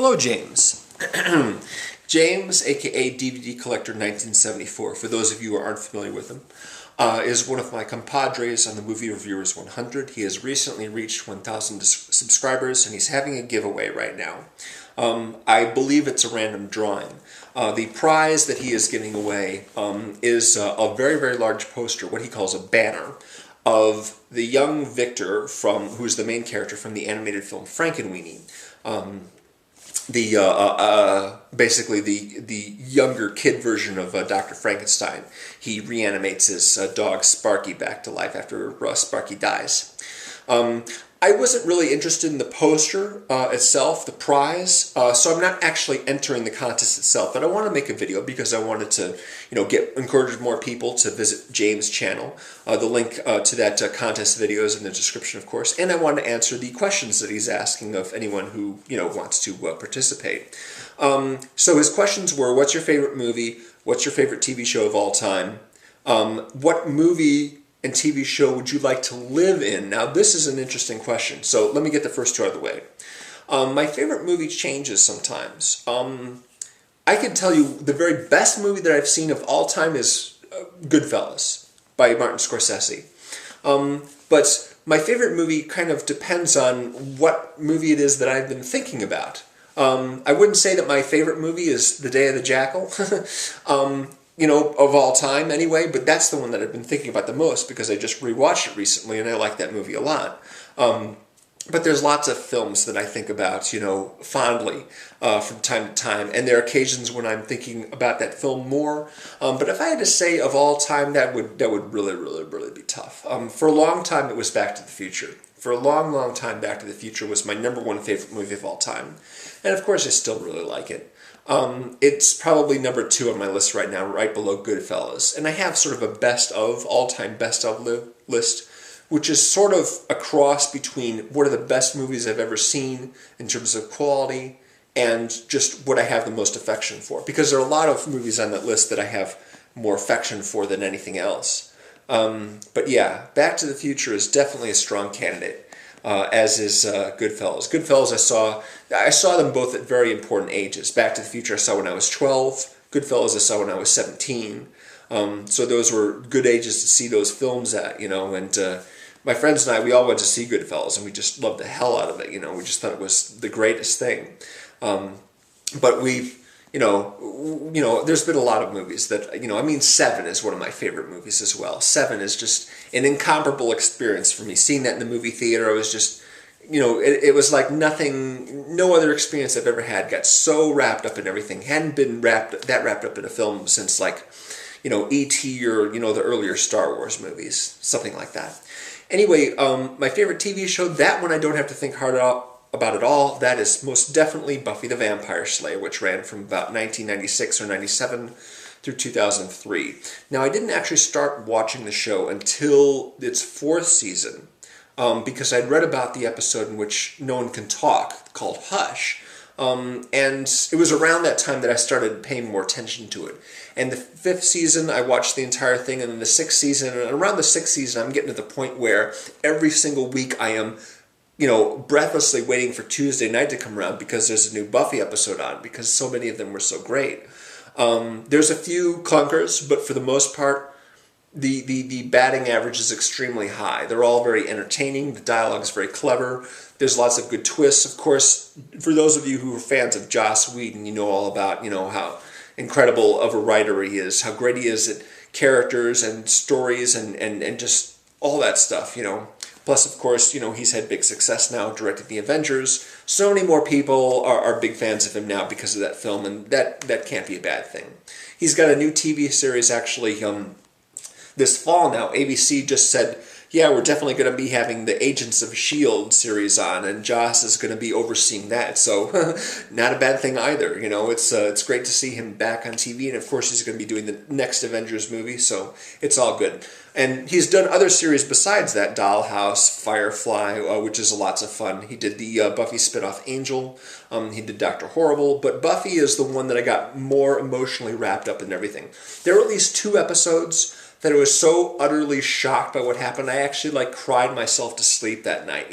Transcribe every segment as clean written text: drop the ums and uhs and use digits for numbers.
Hello, James. James, aka DVD Collector 1974, for those of you who aren't familiar with him, is one of my compadres on the Movie Reviewers 100. He has recently reached 1,000 subscribers, and he's having a giveaway right now. I believe it's a random drawing. The prize that he is giving away is a very, very large poster, what he calls a banner, of the young Victor, who's the main character from the animated film Frankenweenie. Basically the younger kid version of Dr. Frankenstein. He reanimates his dog Sparky back to life after Sparky dies. I wasn't really interested in the poster itself, the prize, so I'm not actually entering the contest itself, but I want to make a video because I wanted to, encourage more people to visit James' channel. The link to that contest video is in the description, of course, and I wanted to answer the questions that he's asking of anyone who, wants to participate. So his questions were, what's your favorite movie? What's your favorite TV show of all time? What movie and TV show would you like to live in? Now, this is an interesting question, so let me get the first two out of the way. My favorite movie changes sometimes. I can tell you the very best movie that I've seen of all time is Goodfellas by Martin Scorsese. But my favorite movie kind of depends on what movie it is that I've been thinking about. I wouldn't say that my favorite movie is The Day of the Jackal. Of all time anyway, but that's the one that I've been thinking about the most because I just rewatched it recently and I like that movie a lot. But there's lots of films that I think about, fondly from time to time, and there are occasions when I'm thinking about that film more. But if I had to say of all time, that would really, really, really be tough. For a long time, it was Back to the Future. For a long, long time, Back to the Future was my #1 favorite movie of all time. And of course, I still really like it. It's probably #2 on my list right now, right below Goodfellas. And I have sort of a all-time best of list, which is sort of a cross between what are the best movies I've ever seen in terms of quality and just what I have the most affection for. Because there are a lot of movies on that list that I have more affection for than anything else. But yeah, Back to the Future is definitely a strong candidate. As is Goodfellas. Goodfellas I saw them both at very important ages. Back to the Future I saw when I was 12. Goodfellas I saw when I was 17. So those were good ages to see those films at, and my friends and I, we all went to see Goodfellas and we just loved the hell out of it, we just thought it was the greatest thing. But we've, there's been a lot of movies that, Seven is one of my favorite movies as well. Seven is just an incomparable experience for me. Seeing that in the movie theater, I was just, it was like no other experience I've ever had. Got so wrapped up in everything. Hadn't been wrapped up in a film since like, E.T. or, the earlier Star Wars movies, something like that. Anyway, my favorite TV show, that one I don't have to think hard about it all. That is most definitely Buffy the Vampire Slayer, which ran from about 1996 or 97 through 2003. Now, I didn't actually start watching the show until its 4th season, because I'd read about the episode in which No One Can Talk, called Hush, and it was around that time that I started paying more attention to it. And the 5th season, I watched the entire thing, and then the 6th season, and around the 6th season, I'm getting to the point where every single week I am breathlessly waiting for Tuesday night to come around because there's a new Buffy episode on, because so many of them were so great. There's a few clunkers, but for the most part, the batting average is extremely high. They're all very entertaining. The dialogue is very clever. There's lots of good twists. Of course, for those of you who are fans of Joss Whedon, you know all about, how incredible of a writer he is, how great he is at characters and stories and just all that stuff, Plus, of course, he's had big success now directing the Avengers. So many more people are big fans of him now because of that film, and that can't be a bad thing. He's got a new TV series, actually, this fall now. ABC just said, yeah, we're definitely going to be having the Agents of S.H.I.E.L.D. series on, and Joss is going to be overseeing that, so not a bad thing either. It's great to see him back on TV, and of course he's going to be doing the next Avengers movie, so it's all good. And he's done other series besides that, Dollhouse, Firefly, which is lots of fun. He did the Buffy spinoff Angel, he did Dr. Horrible, but Buffy is the one that I got more emotionally wrapped up in everything. There were at least 2 episodes that I was so utterly shocked by what happened, I actually cried myself to sleep that night.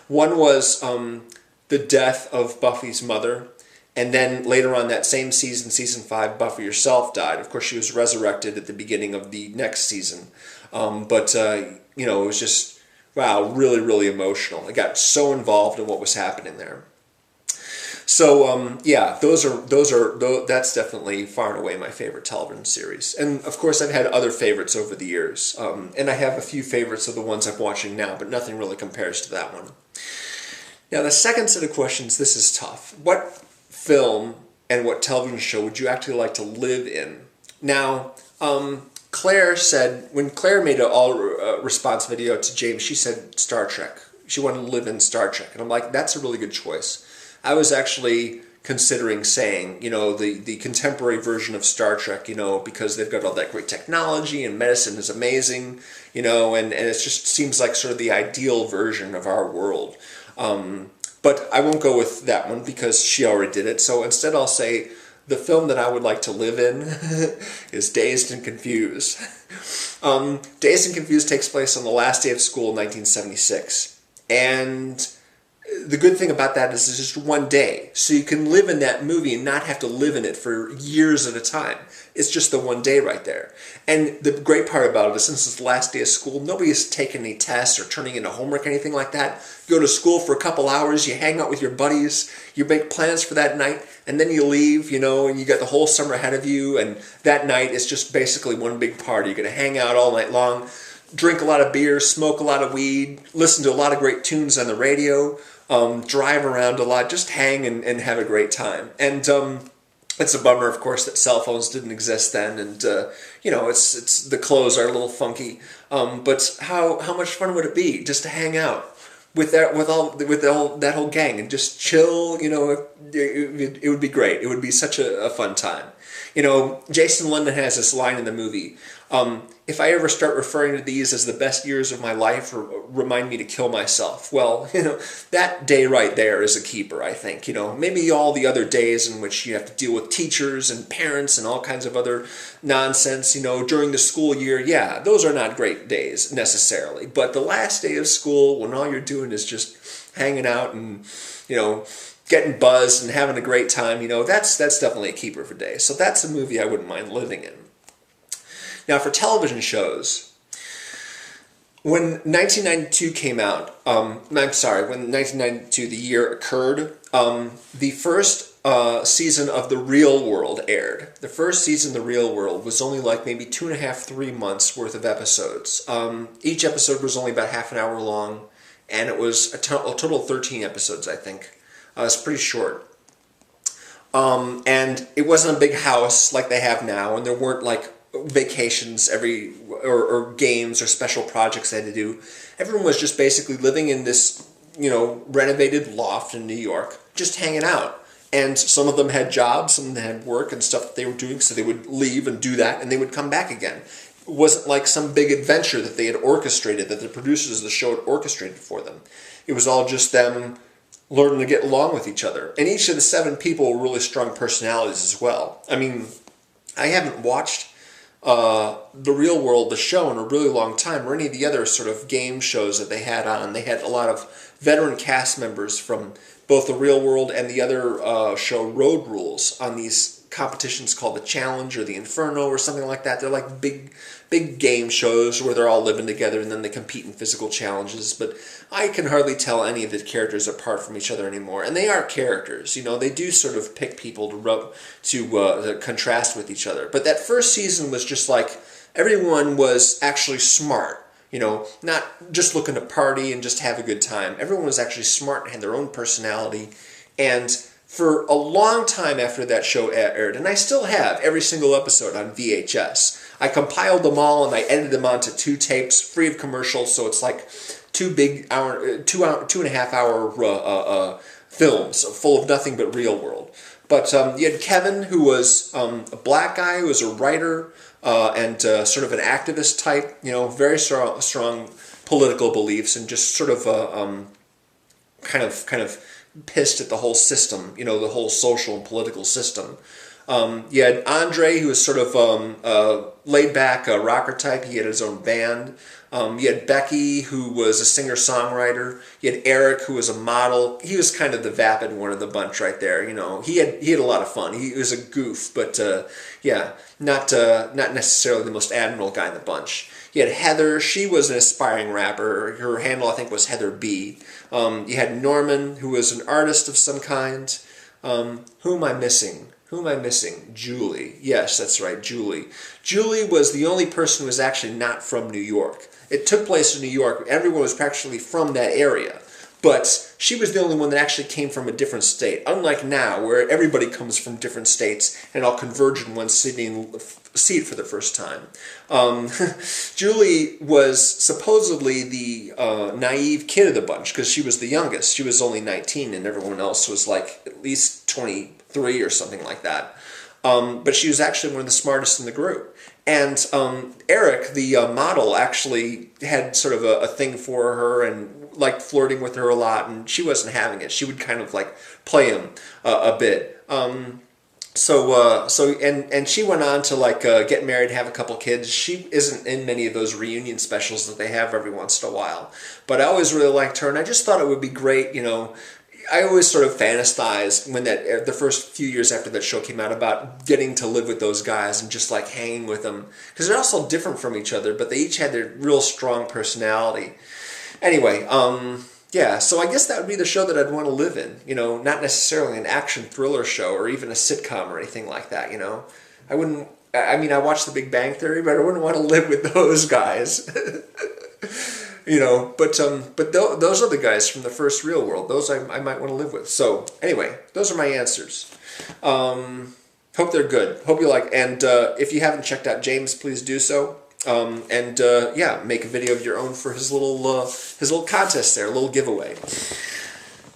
One was the the death of Buffy's mother. And then later on that same season, season 5, Buffy herself died. Of course, she was resurrected at the beginning of the next season. But you know, it was just, wow, really, really emotional. I got so involved in what was happening there. So yeah, that's definitely far and away my favorite television series. And of course, I've had other favorites over the years, and I have a few favorites of the ones I'm watching now, but nothing really compares to that one. Now, the second set of questions, this is tough. What film and what television show would you actually like to live in? Now, Claire said, when Claire made an all-response video to James, she said Star Trek. She wanted to live in Star Trek. And I'm like, that's a really good choice. I was actually considering saying, you know, the contemporary version of Star Trek, you know, because they've got all that great technology and medicine is amazing, you know, and it just seems like sort of the ideal version of our world. But I won't go with that one because she already did it. So instead I'll say the film that I would like to live in is Dazed and Confused. Dazed and Confused takes place on the last day of school in 1976. And the good thing about that is it's just one day. So you can live in that movie and not have to live in it for years at a time. It's just the one day right there. And the great part about it is since it's the last day of school, nobody's taking any tests or turning in a homework, anything like that. You go to school for a couple hours, you hang out with your buddies, you make plans for that night, and then you leave, you know, and you got the whole summer ahead of you, and that night is just basically one big party. You're going to hang out all night long, drink a lot of beer, smoke a lot of weed, listen to a lot of great tunes on the radio, drive around a lot, just hang and have a great time. And it's a bummer, of course, that cell phones didn't exist then, and you know, it's the clothes are a little funky. But how much fun would it be just to hang out with that whole gang and just chill? You know, it would be great. It would be such a fun time. You know, Jason London has this line in the movie. If I ever start referring to these as the best years of my life, remind me to kill myself. Well, you know, that day right there is a keeper, I think. You know, maybe all the other days in which you have to deal with teachers and parents and all kinds of other nonsense, you know, during the school year, yeah, those are not great days necessarily. But the last day of school, when all you're doing is just hanging out and, you know, getting buzzed and having a great time, you know, that's definitely a keeper for days. So that's a movie I wouldn't mind living in. Now, for television shows, when 1992 came out, when 1992, the year occurred, the first season of The Real World aired. The first season of The Real World was only like maybe 2.5, 3 months worth of episodes. Each episode was only about half an hour long, and it was a total of 13 episodes, I think. It's pretty short. And it wasn't a big house like they have now, and there weren't like vacations or games or special projects they had to do. Everyone was just basically living in this, you know, renovated loft in New York, just hanging out. And some of them had jobs, some of them had work and stuff that they were doing, so they would leave and do that, and they would come back again. It wasn't like some big adventure that they had orchestrated, that the producers of the show had orchestrated for them. It was all just them learning to get along with each other. And each of the 7 people were really strong personalities as well. I mean, I haven't watched The Real World, the show, in a really long time, or any of the other sort of game shows that they had on. They had a lot of veteran cast members from both The Real World and the other show, Road Rules, on these competitions called the Challenge or the Inferno or something like that. They're like big game shows where they're all living together and then they compete in physical challenges. But I can hardly tell any of the characters apart from each other anymore. And they are characters, you know. They do sort of pick people to contrast with each other. But that first season was just like everyone was actually smart. You know, not just looking to party and just have a good time. Everyone was actually smart and had their own personality. And for a long time after that show aired, and I still have every single episode on VHS. I compiled them all and I edited them onto 2 tapes, free of commercials, so it's like 2.5 hour films full of nothing but real world. But you had Kevin, who was a black guy, who was a writer and sort of an activist type, you know, very strong political beliefs, and just sort of kind of pissed at the whole system, you know, the whole social and political system. You had Andre, who was sort of laid-back rocker type. He had his own band. You had Becky, who was a singer-songwriter. You had Eric, who was a model. He was kind of the vapid one of the bunch right there. You know, he had a lot of fun. He was a goof, but yeah, not necessarily the most admirable guy in the bunch. You had Heather. She was an aspiring rapper. Her handle, I think, was Heather B. You had Norman, who was an artist of some kind. Who am I missing? Who am I missing? Julie. Yes, that's right, Julie. Julie was the only person who was actually not from New York. It took place in New York. Everyone was practically from that area. But she was the only one that actually came from a different state. Unlike now, where everybody comes from different states and all converge in one seat for the first time. Julie was supposedly the naive kid of the bunch because she was the youngest. She was only 19 and everyone else was like at least 23 or something like that. But she was actually one of the smartest in the group. And Eric, the model, actually had sort of a thing for her and liked flirting with her a lot, and she wasn't having it. She would kind of like play him a bit. So she went on to like get married, have a couple kids. She isn't in many of those reunion specials that they have every once in a while. But I always really liked her, and I just thought it would be great, you know. I always sort of fantasized when the first few years after that show came out about getting to live with those guys and just like hanging with them, because they're all so different from each other, but they each had their real strong personality. Anyway, yeah, so I guess that would be the show that I'd want to live in, you know, not necessarily an action thriller show or even a sitcom or anything like that, you know. I mean, I watched The Big Bang Theory, but I wouldn't want to live with those guys. You know, but those are the guys from the first Real World. Those I might want to live with. So anyway, those are my answers. Hope they're good. Hope you like. And if you haven't checked out James, please do so. Yeah, make a video of your own for his little contest there, a little giveaway.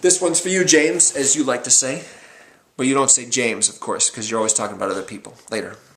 This one's for you, James, as you like to say. But you don't say James, of course, because you're always talking about other people. Later.